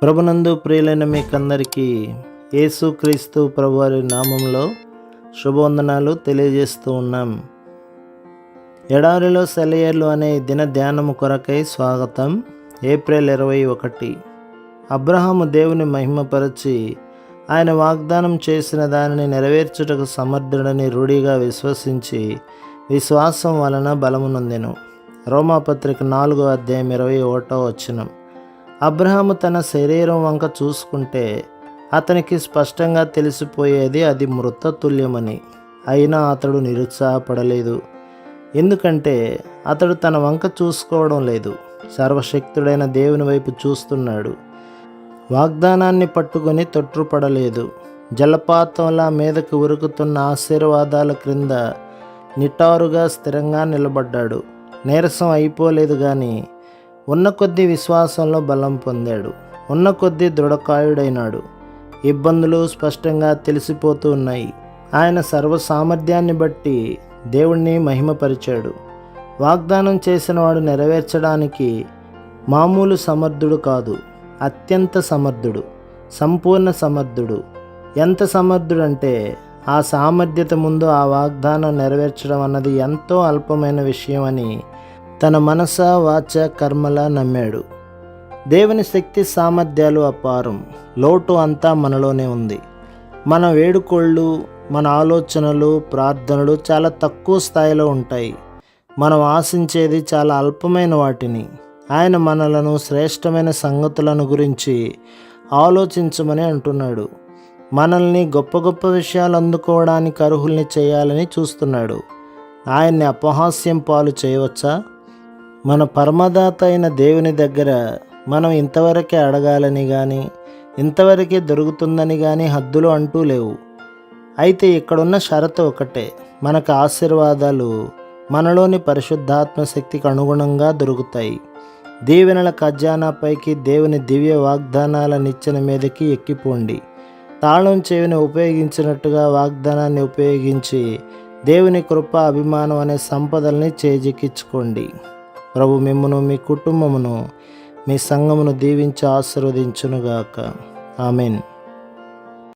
ప్రభునందు ప్రియులైన మీకందరికీ యేసుక్రీస్తు ప్రభువారి నామంలో శుభవందనాలు తెలియజేస్తూ ఉన్నాం. ఎడారిలో సెలయేర్లు అనే దిన ధ్యానము కొరకై స్వాగతం. ఏప్రిల్ 21. అబ్రహాము దేవుని మహిమపరచి ఆయన వాగ్దానం చేసిన దానిని నెరవేర్చుటకు సమర్థుడని రూఢిగా విశ్వసించి విశ్వాసం వలన బలము నొందెను. రోమాపత్రిక 4:21. అబ్రహాము తన శరీరం వంక చూసుకుంటే అతనికి స్పష్టంగా తెలిసిపోయేది అది మృతతుల్యమని. అయినా అతడు నిరుత్సాహపడలేదు. ఎందుకంటే అతడు తన వంక చూసుకోవడం లేదు, సర్వశక్తుడైన దేవుని వైపు చూస్తున్నాడు. వాగ్దానాన్ని పట్టుకొని తొట్రుపడలేదు. జలపాతంలా మీదకు ఉరుకుతున్న ఆశీర్వాదాల క్రింద నిటారుగా స్థిరంగా నిలబడ్డాడు. నీరసం అయిపోలేదు, కానీ ఉన్న కొద్దీ విశ్వాసంలో బలం పొందాడు. ఉన్న కొద్దీ దృఢకాయుడైనాడు. ఇబ్బందులు స్పష్టంగా తెలిసిపోతూ ఉన్నాయి. ఆయన సర్వసామర్థ్యాన్ని బట్టి దేవుణ్ణి మహిమపరిచాడు. వాగ్దానం చేసిన వాడు నెరవేర్చడానికి మామూలు సమర్థుడు కాదు, అత్యంత సమర్థుడు, సంపూర్ణ సమర్థుడు. ఎంత సమర్థుడంటే ఆ సామర్థ్యత ముందు ఆ వాగ్దానం నెరవేర్చడం అన్నది ఎంతో అల్పమైన విషయం అని తన మనస వాచ కర్మలా నమ్మాడు. దేవుని శక్తి సామర్థ్యాలు అపారం. లోటు అంతా మనలోనే ఉంది. మన వేడుకోళ్ళు, మన ఆలోచనలు, ప్రార్థనలు చాలా తక్కువ స్థాయిలో ఉంటాయి. మనం ఆశించేది చాలా అల్పమైన వాటిని. ఆయన మనలను శ్రేష్టమైన సంగతులను గురించి ఆలోచించమని అంటున్నాడు. మనల్ని గొప్ప గొప్ప విషయాలు అందుకోవడానికి అర్హుల్ని చేయాలని చూస్తున్నాడు. ఆయన్ని అపహాస్యం పాలు చేయవచ్చా? మన పరమదాత అయిన దేవుని దగ్గర మనం ఇంతవరకే అడగాలని కానీ, ఇంతవరకే దొరుకుతుందని కానీ హద్దులు అంటూ లేవు. అయితే ఇక్కడున్న షరతు ఒకటే: మనకు ఆశీర్వాదాలు మనలోని పరిశుద్ధాత్మ శక్తికి అనుగుణంగా దొరుకుతాయి. దీవెనల ఖజానాపైకి, దేవుని దివ్య వాగ్దానాల నిచ్చెన మీదకి ఎక్కిపోండి. తాళం చెవిని ఉపయోగించినట్టుగా వాగ్దానాన్ని ఉపయోగించి దేవుని కృప, అభిమానం అనే సంపదల్ని చేజిక్కించుకోండి. ప్రభు మిమ్మును, మీ కుటుంబమును, మీ సంఘమును దీవించి ఆశీర్వదించునుగాక. ఆమెన్.